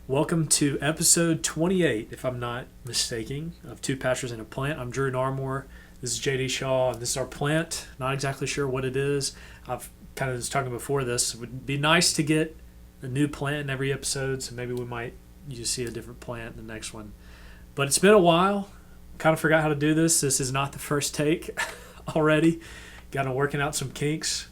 Welcome to episode 28, if I'm not mistaken, of Two Pastors in a Plant. I'm Drew Narmore. This is JD Shaw, and this is our plant. Not exactly sure what it is. I've kind of was talking before this. It would be nice to get a new plant in every episode, so maybe we might you see a different plant in the next one. But it's been a while. Kind of forgot how to do this. This is not the first take already. Got to working out some kinks.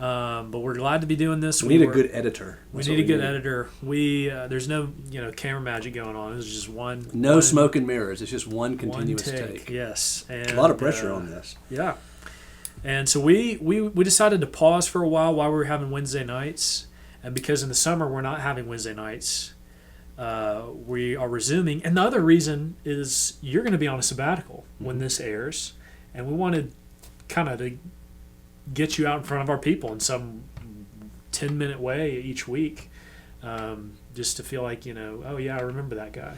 But we're glad to be doing this. We need a good editor. We need a good editor. There's no camera magic going on. It's just one smoke and mirrors. It's just one continuous take. Yes, and a lot of pressure on this. Yeah, and so we decided to pause for a while we were having Wednesday nights, and because in the summer we're not having Wednesday nights, we are resuming. And the other reason is you're going to be on a sabbatical when this airs, and we wanted kind of to get you out in front of our people in some 10-minute way each week, just to feel like, oh yeah, I remember that guy,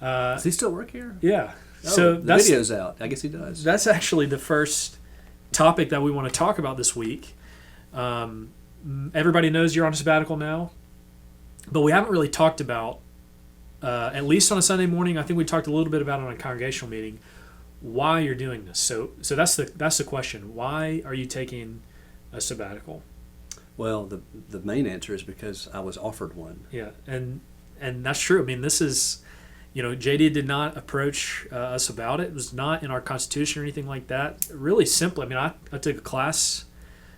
Does he still work here? Yeah. Oh, so the video's out. I guess he does. That's actually the first topic that we want to talk about this week. Everybody knows you're on a sabbatical now, but we haven't really talked about, at least on a Sunday morning, I think we talked a little bit about it on a congregational meeting, why you're doing this. So that's the question. Why are you taking a sabbatical? Well, the main answer is because I was offered one. Yeah, and that's true. I mean, this is, JD did not approach us about it. It was not in our constitution or anything like that. Really simple. I mean, I took a class.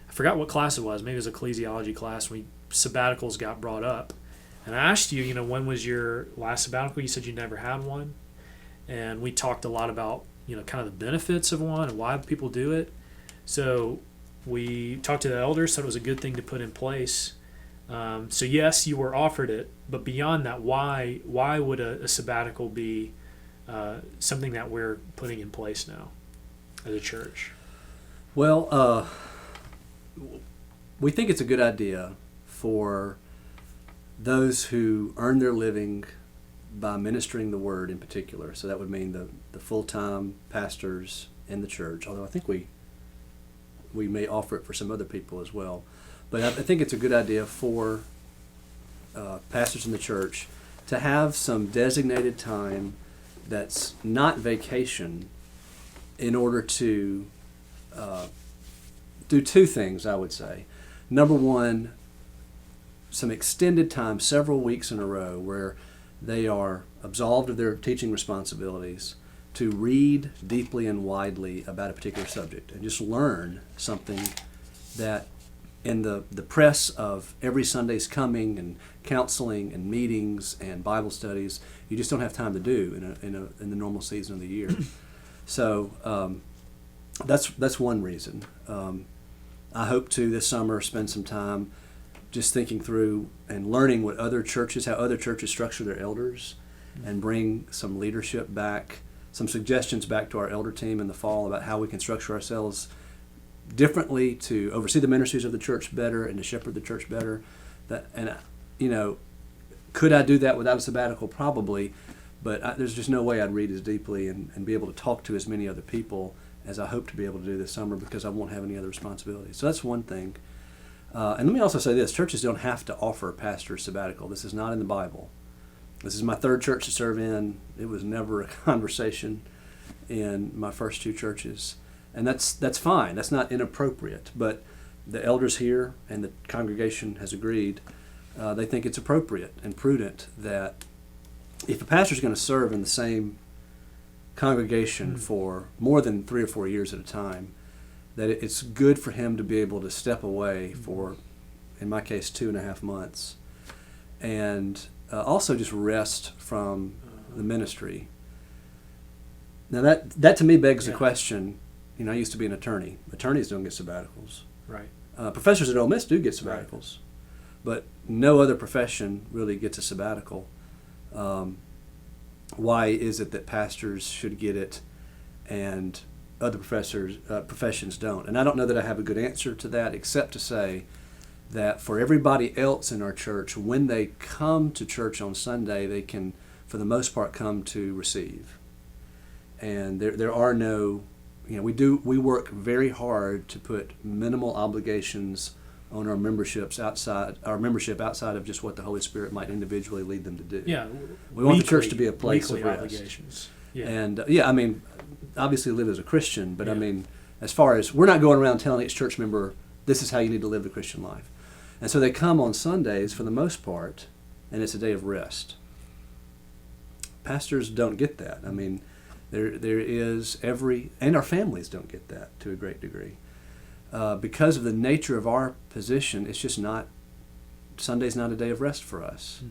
I forgot what class it was. Maybe it was ecclesiology class. Sabbaticals got brought up, and I asked you, when was your last sabbatical? You said you never had one, and we talked a lot about kind of the benefits of one and why people do it. So we talked to the elders, said it was a good thing to put in place. So yes, you were offered it, but beyond that, why would a sabbatical be something that we're putting in place now as a church? Well, we think it's a good idea for those who earn their living by ministering the word in particular. So that would mean the full-time pastors in the church, although I think we may offer it for some other people as well. But I think it's a good idea for pastors in the church to have some designated time that's not vacation in order to do two things, I would say. Number one, some extended time, several weeks in a row, where they are absolved of their teaching responsibilities to read deeply and widely about a particular subject and just learn something that in the press of every Sunday's coming and counseling and meetings and Bible studies, you just don't have time to do in the normal season of the year. So that's one reason. I hope to this summer spend some time just thinking through and learning how other churches structure their elders, and bring some leadership back, some suggestions back to our elder team in the fall about how we can structure ourselves differently to oversee the ministries of the church better and to shepherd the church better. Could I do that without a sabbatical? Probably, but there's just no way I'd read as deeply and be able to talk to as many other people as I hope to be able to do this summer, because I won't have any other responsibilities. So that's one thing. And let me also say this: churches don't have to offer pastors sabbatical. This is not in the Bible. This is my third church to serve in. It was never a conversation in my first two churches. And that's fine. That's not inappropriate. But the elders here and the congregation has agreed. They think it's appropriate and prudent that if a pastor is going to serve in the same congregation for more than 3 or 4 years at a time, that it's good for him to be able to step away for, in my case, 2.5 months, and also just rest from the ministry. Now that to me begs the question. I used to be an attorney. Attorneys don't get sabbaticals. Right. Professors at Ole Miss do get sabbaticals, but no other profession really gets a sabbatical. Why is it that pastors should get it and other professions don't? And I don't know that I have a good answer to that, except to say that for everybody else in our church, when they come to church on Sunday, they can, for the most part, come to receive. And there are no, we work very hard to put minimal obligations on our membership outside of just what the Holy Spirit might individually lead them to do. Yeah, we want the church to be a place of rest. Obligations. Yeah. And I mean, obviously live as a Christian, but Yeah. I mean, as far as we're not going around telling each church member this is how you need to live the Christian life. And so they come on Sundays for the most part, and it's a day of rest. Pastors don't get that. I mean, there is and our families don't get that to a great degree. Because of the nature of our position, it's just not, Sunday's not a day of rest for us.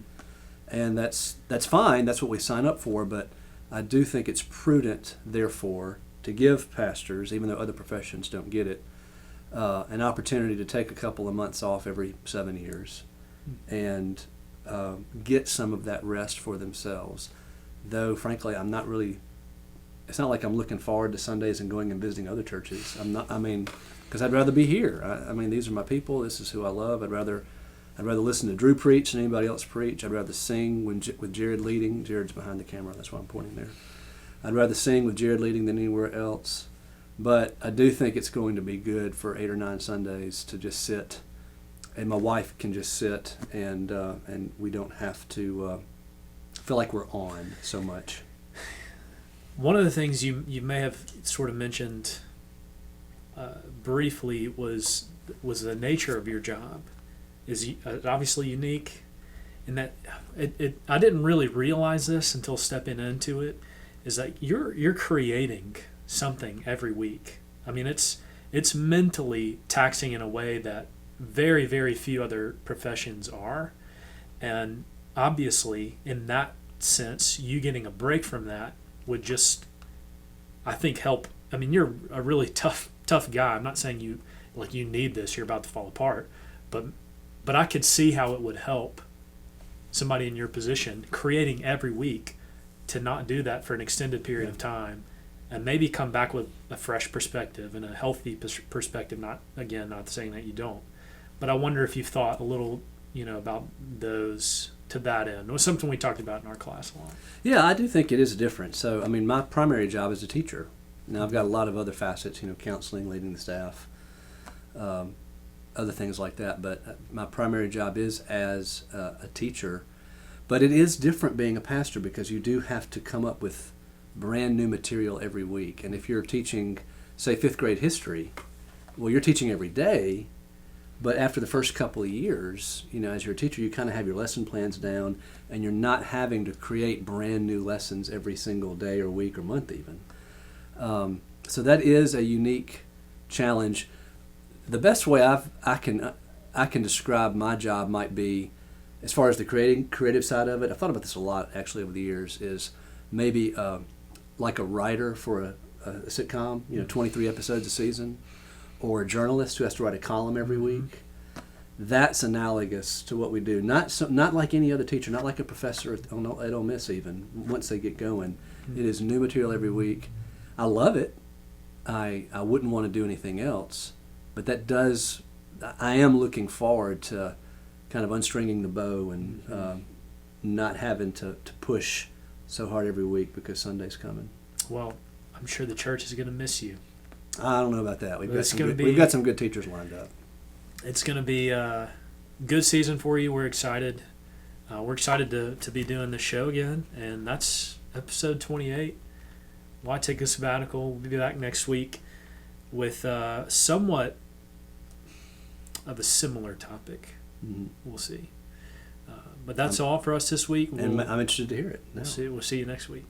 And that's fine, that's what we sign up for, but I do think it's prudent, therefore, to give pastors, even though other professions don't get it, an opportunity to take a couple of months off every 7 years and get some of that rest for themselves. Though, frankly, it's not like I'm looking forward to Sundays and going and visiting other churches. Because I'd rather be here. I mean, these are my people. This is who I love. I'd rather listen to Drew preach than anybody else preach. I'd rather sing with Jared leading. Jared's behind the camera. That's why I'm pointing there. I'd rather sing with Jared leading than anywhere else. But I do think it's going to be good for 8 or 9 Sundays to just sit, and my wife can just sit, and we don't have to feel like we're on so much. One of the things you may have sort of mentioned briefly was the nature of your job. Is obviously unique in that I didn't really realize this until stepping into it. Is that you're creating something every week. I mean, it's mentally taxing in a way that very, very few other professions are, and obviously in that sense, you getting a break from that would just, I think, help. I mean, you're a really tough guy. I'm not saying you need this, you're about to fall apart, but I could see how it would help somebody in your position creating every week to not do that for an extended period of time, and maybe come back with a fresh perspective and a healthy perspective. Not saying that you don't, but I wonder if you've thought a little, about those to that end. It was something we talked about in our class a lot. Yeah, I do think it is different. So, I mean, my primary job is a teacher. Now, I've got a lot of other facets, counseling, leading the staff, other things like that. But my primary job is as a teacher. But it is different being a pastor because you do have to come up with brand new material every week. And if you're teaching, say, 5th grade history, well, you're teaching every day. But after the first couple of years, as you're a teacher, you kind of have your lesson plans down, and you're not having to create brand new lessons every single day or week or month even. So that is a unique challenge. The best way I can describe my job might be, as far as the creative side of it, I've thought about this a lot actually over the years, is maybe like a writer for a sitcom, 23 episodes a season, or a journalist who has to write a column every week. That's analogous to what we do. Not like any other teacher, not like a professor at Ole Miss even, once they get going. It is new material every week. I love it. I wouldn't want to do anything else, but I am looking forward to kind of unstringing the bow and not having to push so hard every week because Sunday's coming. Well, I'm sure the church is going to miss you. I don't know about that. We've got some good teachers lined up. It's going to be a good season for you. We're excited. We're excited to be doing this show again, and that's episode 28. Why Take A Sabbatical? We'll be back next week with somewhat of a similar topic. Mm-hmm. We'll see. But that's all for us this week. And I'm interested to hear it. We'll see you next week.